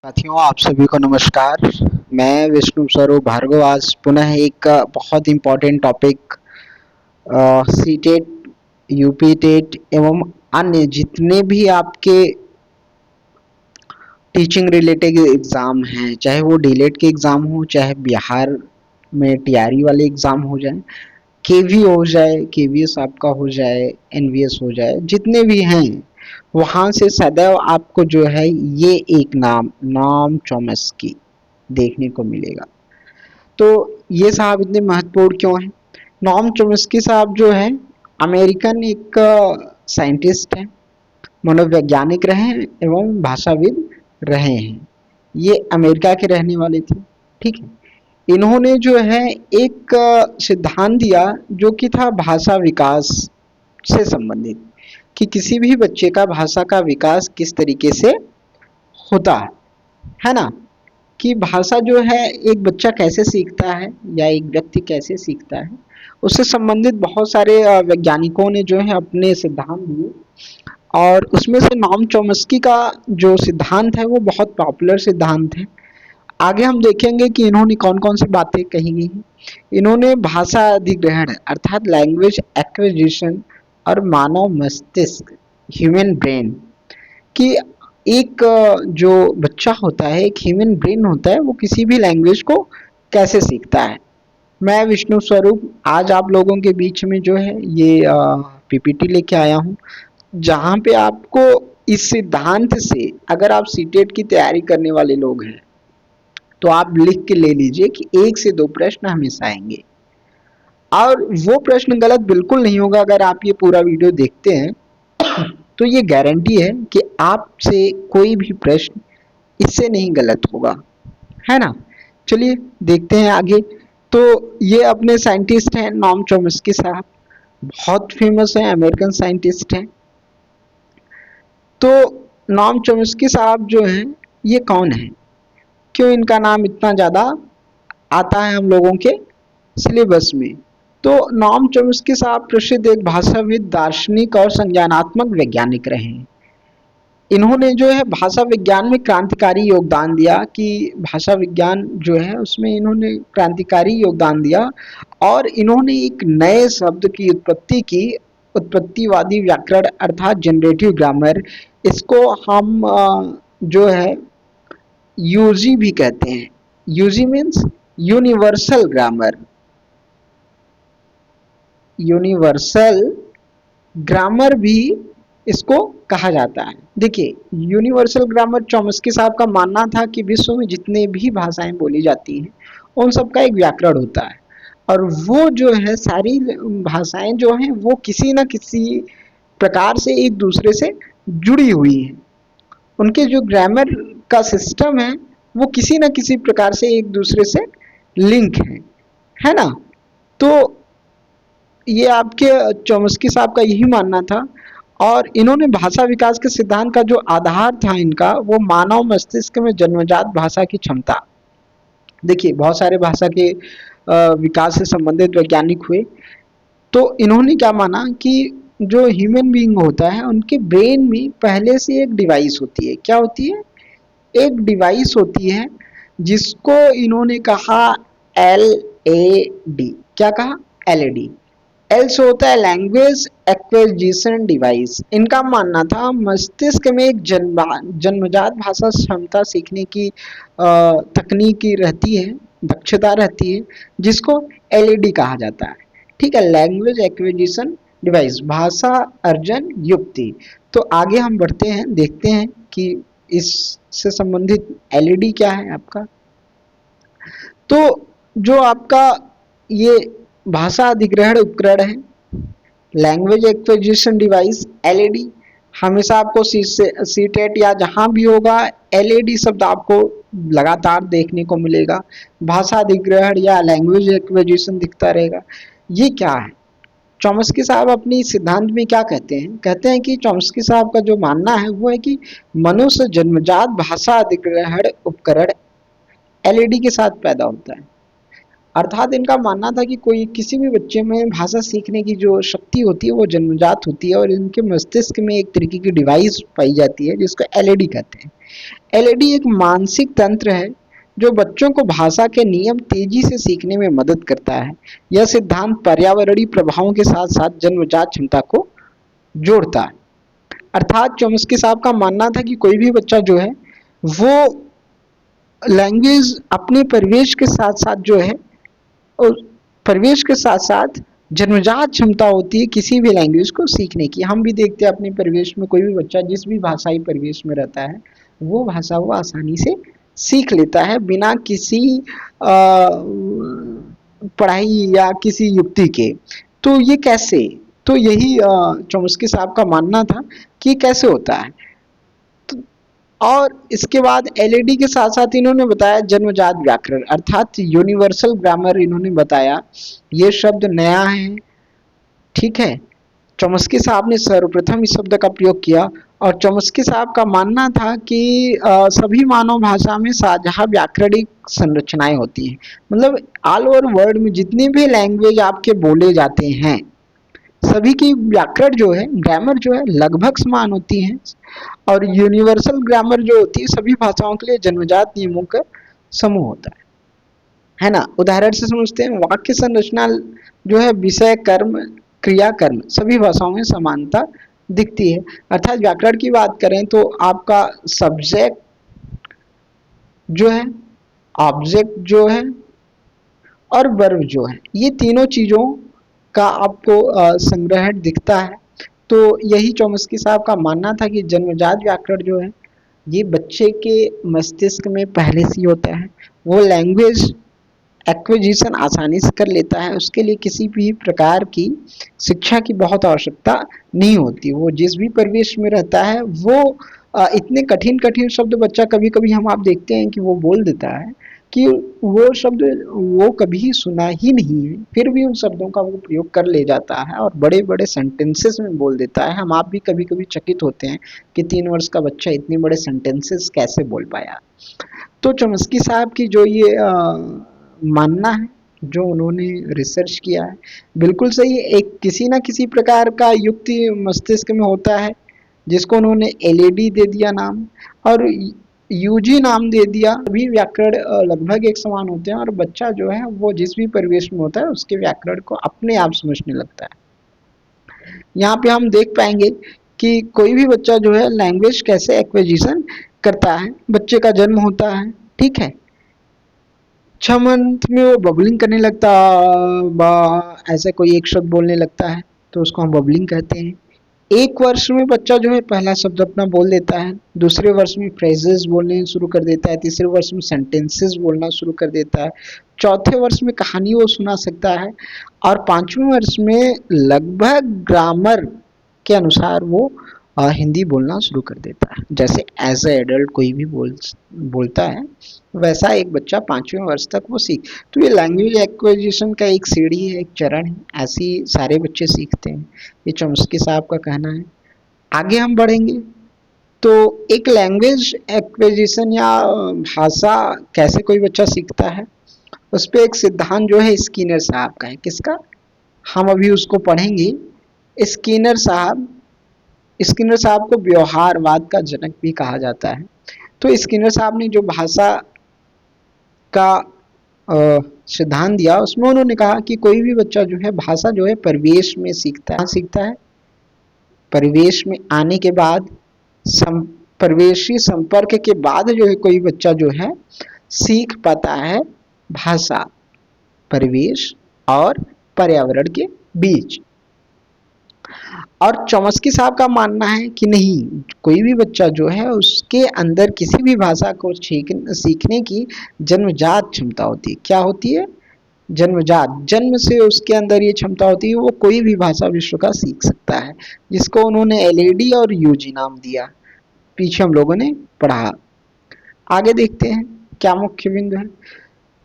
साथियों, आप सभी को नमस्कार। मैं विष्णु स्वरूप भार्गव आज पुनः एक बहुत important topic C TET, UP TET एवं अन्य जितने भी आपके टीचिंग रिलेटेड एग्ज़ाम हैं, चाहे वो डीलेट के एग्ज़ाम हो, चाहे बिहार में टीआरई वाले एग्ज़ाम हो जाए, केवी हो जाए, केवीएस आपका हो जाए, एनवीएस हो जाए, जितने भी हैं वहाँ से सदैव आपको जो है ये एक नाम नॉम चॉम्स्की देखने को मिलेगा। तो ये साहब इतने महत्वपूर्ण क्यों हैं? नॉम चॉम्स्की साहब जो है अमेरिकन एक साइंटिस्ट हैं, मनोवैज्ञानिक रहे एवं भाषाविद रहे हैं। ये अमेरिका के रहने वाले थे। ठीक है, इन्होंने जो है एक सिद्धांत दिया जो कि था भाषा विकास से संबंधित, कि किसी भी बच्चे का भाषा का विकास किस तरीके से होता है ना, कि भाषा जो है एक बच्चा कैसे सीखता है या एक व्यक्ति कैसे सीखता है, उससे संबंधित बहुत सारे वैज्ञानिकों ने जो है अपने सिद्धांत दिए। और उसमें से नॉम चॉम्स्की का जो सिद्धांत है वो बहुत पॉपुलर सिद्धांत है। आगे हम देखेंगे कि इन्होंने कौन कौन सी बातें कही गई हैं। इन्होंने भाषा अधिग्रहण अर्थात लैंग्वेज एक्विजिशन और मानव मस्तिष्क ह्यूमन ब्रेन कि एक जो बच्चा होता है, एक ह्यूमन ब्रेन होता है, वो किसी भी लैंग्वेज को कैसे सीखता है। मैं विष्णु स्वरूप आज आप लोगों के बीच में जो है ये पीपीटी लेके आया हूँ, जहाँ पे आपको इस सिद्धांत से, अगर आप सीटेट की तैयारी करने वाले लोग हैं तो आप लिख के ले लीजिए कि 1 से 2 प्रश्न हमेशा आएंगे। और वो प्रश्न गलत बिल्कुल नहीं होगा। अगर आप ये पूरा वीडियो देखते हैं तो ये गारंटी है कि आपसे कोई भी प्रश्न इससे नहीं गलत होगा, है ना। चलिए देखते हैं आगे। तो ये अपने साइंटिस्ट हैं नॉम चॉम्स्की साहब, बहुत फेमस है, अमेरिकन साइंटिस्ट हैं। तो नॉम चॉम्स्की साहब जो हैं ये कौन है, क्यों इनका नाम इतना ज़्यादा आता है हम लोगों के सिलेबस में। तो नॉम चॉम्स्की साहब प्रसिद्ध एक भाषाविद, दार्शनिक और संज्ञानात्मक वैज्ञानिक रहे हैं। इन्होंने जो है भाषा विज्ञान में क्रांतिकारी योगदान दिया, कि भाषा विज्ञान जो है उसमें इन्होंने क्रांतिकारी योगदान दिया और इन्होंने एक नए शब्द की उत्पत्ति की, उत्पत्तिवादी व्याकरण अर्थात जनरेटिव ग्रामर। इसको हम जो है यूजी भी कहते हैं। UG means universal grammar, universal grammar भी इसको कहा जाता है। देखिए, यूनिवर्सल ग्रामर चॉम्स्की साहब का मानना था कि विश्व में जितने भी भाषाएं बोली जाती हैं उन सब का एक व्याकरण होता है, और वो जो है सारी भाषाएं जो हैं वो किसी न किसी प्रकार से एक दूसरे से जुड़ी हुई हैं। उनके जो ग्रामर का सिस्टम है वो किसी न किसी प्रकार से एक दूसरे से लिंक है ना। तो ये आपके चॉम्स्की साहब का यही मानना था, और इन्होंने भाषा विकास के सिद्धांत का जो आधार था इनका, वो मानव मस्तिष्क में जन्मजात भाषा की क्षमता। देखिए, बहुत सारे भाषा के विकास से संबंधित वैज्ञानिक हुए, तो इन्होंने क्या माना कि जो ह्यूमन बीइंग होता है उनके ब्रेन में पहले से एक डिवाइस होती है। क्या होती है? एक डिवाइस होती है जिसको इन्होंने कहा LAD। क्या कहा? LAD। एल से होता है लैंग्वेज एक्विजिशन डिवाइस। इनका मानना था मस्तिष्क में एक जन्मजात भाषा क्षमता सीखने की तकनीकी रहती है, दक्षता रहती है, जिसको LAD कहा जाता है। ठीक है, लैंग्वेज एक्विजिशन डिवाइस, भाषा अर्जन युक्ति। तो आगे हम बढ़ते हैं, देखते हैं कि इससे संबंधित LAD क्या है आपका। तो जो आपका ये भाषा अधिग्रहण उपकरण है, लैंग्वेज एक्विजिशन डिवाइस, LAD, हमेशा आपको सीटेट या जहां भी होगा LAD शब्द आपको लगातार देखने को मिलेगा। भाषा अधिग्रहण या लैंग्वेज एक्विजिशन दिखता रहेगा। ये क्या है? चॉम्स्की साहब अपनी सिद्धांत में क्या कहते हैं? कहते हैं कि चॉम्स्की साहब का जो मानना है वो है कि मनुष्य जन्मजात भाषा अधिग्रहण उपकरण LAD के साथ पैदा होता है। अर्थात इनका मानना था कि कोई किसी भी बच्चे में भाषा सीखने की जो शक्ति होती है वो जन्मजात होती है और इनके मस्तिष्क में एक तरीके की डिवाइस पाई जाती है जिसको एलईडी कहते हैं। एलईडी एक मानसिक तंत्र है जो बच्चों को भाषा के नियम तेजी से सीखने में मदद करता है। यह सिद्धांत पर्यावरणीय प्रभावों के साथ साथ जन्मजात क्षमता को जोड़ता है। अर्थात चॉम्स्की साहब का मानना था कि कोई भी बच्चा जो है वो लैंग्वेज अपने परिवेश के साथ साथ जो है और परिवेश के साथ साथ जन्मजात क्षमता होती है किसी भी लैंग्वेज को सीखने की। हम भी देखते हैं अपने परिवेश में कोई भी बच्चा जिस भी भाषाई परिवेश में रहता है वो भाषा वो आसानी से सीख लेता है बिना किसी पढ़ाई या किसी युक्ति के। तो ये कैसे? तो यही चॉम्स्की साहब का मानना था कि कैसे होता है। और इसके बाद एलईडी के साथ साथ इन्होंने बताया जन्मजात व्याकरण अर्थात यूनिवर्सल ग्रामर इन्होंने बताया। ये शब्द नया है, ठीक है। चॉम्स्की साहब ने सर्वप्रथम इस शब्द का प्रयोग किया और चॉम्स्की साहब का मानना था कि सभी मानव भाषा में साझा व्याकरणिक संरचनाएं होती हैं। मतलब ऑल ओवर वर्ल्ड में जितने भी लैंग्वेज आपके बोले जाते हैं सभी की व्याकरण जो है ग्रामर जो है लगभग समान होती है और यूनिवर्सल ग्रामर जो होती है सभी भाषाओं के लिए जन्मजात नियमों का समूह होता है ना। उदाहरण से समझते हैं वाक्य संरचना जो है विषय कर्म क्रिया कर्म सभी भाषाओं में समानता दिखती है। अर्थात व्याकरण की बात करें तो आपका सब्जेक्ट जो है ऑब्जेक्ट जो है और वर्ब जो है ये तीनों चीजों का आपको संग्रहण दिखता है। तो यही चॉम्स्की साहब का मानना था कि जन्मजात व्याकरण जो है ये बच्चे के मस्तिष्क में पहले से ही होता है। वो लैंग्वेज एक्विजिशन आसानी से कर लेता है, उसके लिए किसी भी प्रकार की शिक्षा की बहुत आवश्यकता नहीं होती। वो जिस भी परिवेश में रहता है वो इतने कठिन कठिन शब्द बच्चा कभी कभी हम आप देखते हैं कि वो बोल देता है कि वो शब्द वो कभी सुना ही नहीं है फिर भी उन शब्दों का वो प्रयोग कर ले जाता है और बड़े बड़े सेंटेंसेस में बोल देता है। हम आप भी कभी कभी चकित होते हैं कि 3 वर्ष का बच्चा इतने बड़े सेंटेंसेस कैसे बोल पाया। तो चॉम्स्की साहब की जो ये मानना है जो उन्होंने रिसर्च किया है बिल्कुल सही। एक किसी ना किसी प्रकार का युक्ति मस्तिष्क में होता है जिसको उन्होंने एलईडी दे दिया नाम और यूजी नाम दे दिया। सभी व्याकरण लगभग एक समान होते हैं और बच्चा जो है वो जिस भी परिवेश में होता है उसके व्याकरण को अपने आप समझने लगता है। यहाँ पे हम देख पाएंगे कि कोई भी बच्चा जो है लैंग्वेज कैसे एक्विजिशन करता है। बच्चे का जन्म होता है, ठीक है, 6 मंथ में वो बबलिंग करने लगता बा ऐसे कोई एक शब्द बोलने लगता है तो उसको हम बबलिंग कहते हैं। 1 वर्ष में बच्चा जो है पहला शब्द अपना बोल देता है, दूसरे वर्ष में फ्रेजेस बोलने शुरू कर देता है, तीसरे वर्ष में सेंटेंसेस बोलना शुरू कर देता है, चौथे वर्ष में कहानी वो सुना सकता है और 5वें वर्ष में लगभग ग्रामर के अनुसार वो हिंदी बोलना शुरू कर देता है। जैसे एज ए एडल्ट कोई भी बोलता है वैसा एक बच्चा 5वें वर्ष तक वो सीख। तो ये लैंग्वेज एक्विजिशन का एक सीढ़ी है, एक चरण है, ऐसे ही सारे बच्चे सीखते हैं। ये चॉम्स्की साहब का कहना है। आगे हम बढ़ेंगे तो एक लैंग्वेज एक्विजिशन या भाषा कैसे कोई बच्चा सीखता है उस पर एक सिद्धांत जो है स्किनर साहब का है। किसका? हम अभी उसको पढ़ेंगे। स्किनर साहब को व्यवहारवाद का जनक भी कहा जाता है। तो स्किनर साहब ने जो भाषा का सिद्धांत दिया उसमें उन्होंने कहा कि कोई भी बच्चा जो है भाषा जो है परिवेश में सीखता है। परिवेश में आने के बाद परिवेशी संपर्क के बाद जो है कोई बच्चा जो है सीख पाता है भाषा परिवेश और पर्यावरण के बीच। और चॉम्स्की साहब का मानना है कि नहीं, कोई भी बच्चा जो है उसके अंदर किसी भी भाषा को सीखने की जन्मजात क्षमता होती है। क्या होती है? जन्मजात, जन्म से उसके अंदर ये क्षमता होती है वो कोई भी भाषा विश्व का सीख सकता है, जिसको उन्होंने एलईडी और यूजी नाम दिया। पीछे हम लोगों ने पढ़ा। आगे देखते हैं क्या मुख्य बिंदु है।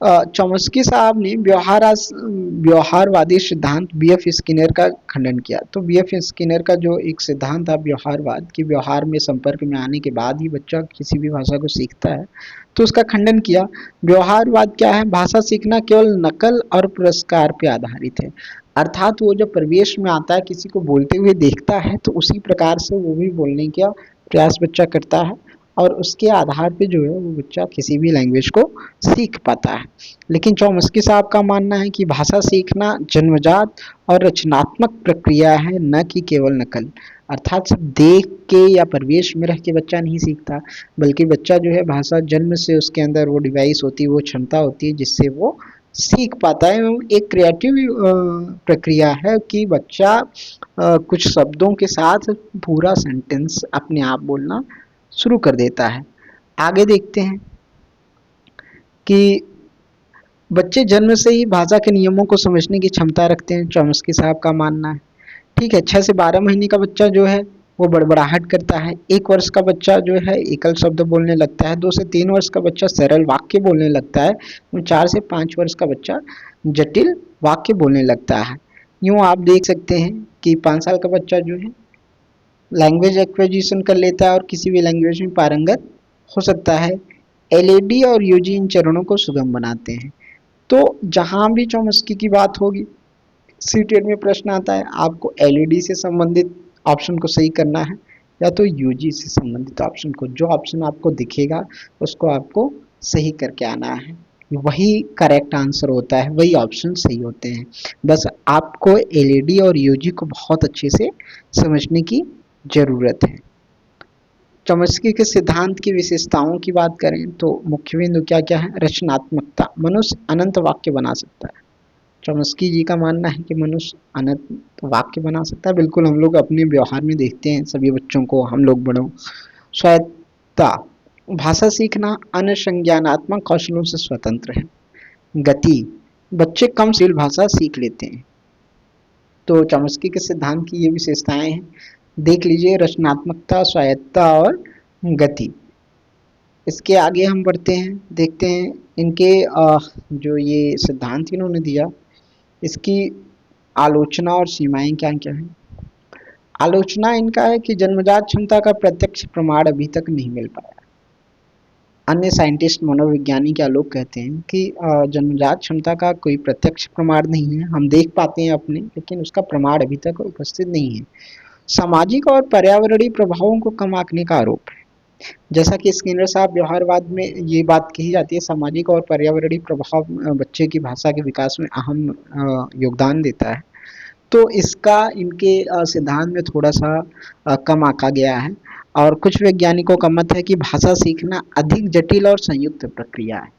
चॉम्स्की साहब ने व्यवहारवादी सिद्धांत बीएफ स्किनर का खंडन किया। तो बीएफ स्किनर का जो एक सिद्धांत था व्यवहारवाद कि व्यवहार में संपर्क में आने के बाद ही बच्चा किसी भी भाषा को सीखता है, तो उसका खंडन किया। व्यवहारवाद क्या है? भाषा सीखना केवल नकल और पुरस्कार पे आधारित है। अर्थात वो जब परिवेश में आता है, किसी को बोलते हुए देखता है, तो उसी प्रकार से वो भी बोलने का प्रयास बच्चा करता है और उसके आधार पे जो है वो बच्चा किसी भी लैंग्वेज को सीख पाता है। लेकिन चौमस्की साहब का मानना है कि भाषा सीखना जन्मजात और रचनात्मक प्रक्रिया है, न कि केवल नकल। अर्थात सिर्फ देख के या परिवेश में रह के बच्चा नहीं सीखता, बल्कि बच्चा जो है भाषा जन्म से उसके अंदर वो डिवाइस होती है, वो क्षमता होती है जिससे वो सीख पाता है। एवं एक क्रिएटिव प्रक्रिया है कि बच्चा कुछ शब्दों के साथ पूरा सेंटेंस अपने आप बोलना शुरू कर देता है। आगे देखते हैं कि बच्चे जन्म से ही भाषा के नियमों को समझने की क्षमता रखते हैं, चॉम्स्की साहब का मानना है। ठीक है, 6 से 12 महीने का बच्चा जो है वो बड़बड़ाहट करता है। 1 वर्ष का बच्चा जो है एकल शब्द बोलने लगता है। 2 से 3 वर्ष का बच्चा सरल वाक्य बोलने लगता है। 4 से 5 वर्ष का बच्चा जटिल वाक्य बोलने लगता है। यूँ आप देख सकते हैं कि 5 साल का बच्चा जो है लैंग्वेज एक्विजिशन कर लेता है और किसी भी लैंग्वेज में पारंगत हो सकता है। एलएडी और यूजी इन चरणों को सुगम बनाते हैं। तो जहाँ भी चॉम्स्की की बात होगी, सीटेट में प्रश्न आता है, आपको एलईडी से संबंधित ऑप्शन को सही करना है या तो यूजी से संबंधित ऑप्शन को। जो ऑप्शन आपको दिखेगा उसको आपको सही करके आना है, वही करेक्ट आंसर होता है, वही ऑप्शन सही होते हैं। बस आपको एलईडी और यूजी को बहुत अच्छे से समझने की जरूरत है। चॉम्स्की के सिद्धांत की विशेषताओं की बात करें तो मुख्य बिंदु क्या क्या है? रचनात्मकता, मनुष्य अनंत वाक्य बना सकता है। चॉम्स्की जी का मानना है कि मनुष्य अनंत वाक्य बना सकता है। बिल्कुल हम लोग अपने व्यवहार में देखते हैं सभी बच्चों को, हम लोग बड़ों। स्वायत्तता, भाषा सीखना अन्य संज्ञानात्मक कौशलों से स्वतंत्र है। गति, बच्चे कम से भाषा सीख लेते हैं। तो चॉम्स्की के सिद्धांत की ये विशेषताएं हैं, देख लीजिए, रचनात्मकता, स्वायत्तता और गति। इसके आगे हम बढ़ते हैं, देखते हैं इनके जो ये सिद्धांत इन्होंने दिया इसकी आलोचना और सीमाएं क्या क्या हैं। आलोचना इनका है कि जन्मजात क्षमता का प्रत्यक्ष प्रमाण अभी तक नहीं मिल पाया। अन्य साइंटिस्ट मनोविज्ञानी क्या लोग कहते हैं कि जन्मजात क्षमता का कोई प्रत्यक्ष प्रमाण नहीं है, हम देख पाते हैं अपने, लेकिन उसका प्रमाण अभी तक उपस्थित नहीं है। सामाजिक और पर्यावरणीय प्रभावों को कम आंकने का आरोप है। जैसा कि स्किनर साहब व्यवहारवाद में ये बात कही जाती है, सामाजिक और पर्यावरणीय प्रभाव बच्चे की भाषा के विकास में अहम योगदान देता है। तो इसका इनके सिद्धांत में थोड़ा सा कम आंका गया है और कुछ वैज्ञानिकों का मत है कि भाषा सीखना अधिक जटिल और संयुक्त प्रक्रिया है।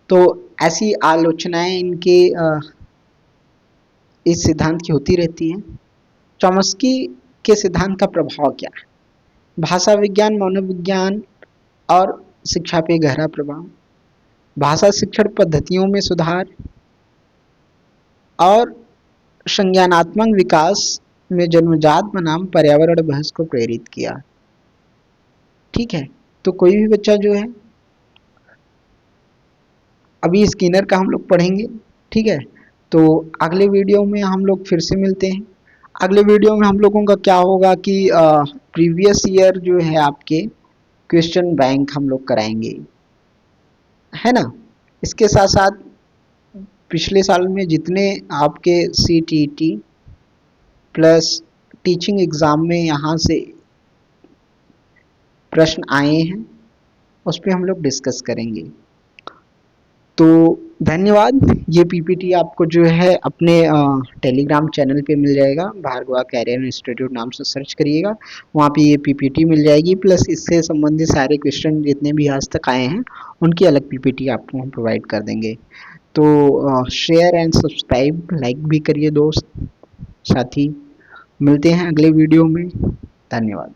तो ऐसी आलोचनाएं इनके इस सिद्धांत की होती रहती हैं। चॉम्स्की के सिद्धांत का प्रभाव क्या है? भाषा विज्ञान, मनोविज्ञान और शिक्षा पे गहरा प्रभाव, भाषा शिक्षण पद्धतियों में सुधार और संज्ञानात्मक विकास में जन्मजात बनाम पर्यावरण बहस को प्रेरित किया। ठीक है, तो कोई भी बच्चा जो है, अभी स्किनर का हम लोग पढ़ेंगे। ठीक है, तो अगले वीडियो में हम लोग फिर से मिलते हैं। अगले वीडियो में हम लोगों का क्या होगा कि प्रीवियस ईयर जो है आपके क्वेश्चन बैंक हम लोग कराएंगे, है ना। इसके साथ साथ पिछले साल में जितने आपके सीटीटी प्लस टीचिंग एग्ज़ाम में यहाँ से प्रश्न आए हैं उस पर हम लोग डिस्कस करेंगे। तो धन्यवाद। ये पीपीटी आपको जो है अपने टेलीग्राम चैनल पे मिल जाएगा, भार्गवा कैरियर इंस्टीट्यूट नाम से सर्च करिएगा, वहाँ पे ये पीपीटी मिल जाएगी। प्लस इससे संबंधित सारे क्वेश्चन जितने भी आज तक आए हैं उनकी अलग पीपीटी आपको हम प्रोवाइड कर देंगे। तो शेयर एंड सब्सक्राइब, लाइक भी करिए दोस्त साथी। मिलते हैं अगले वीडियो में। धन्यवाद।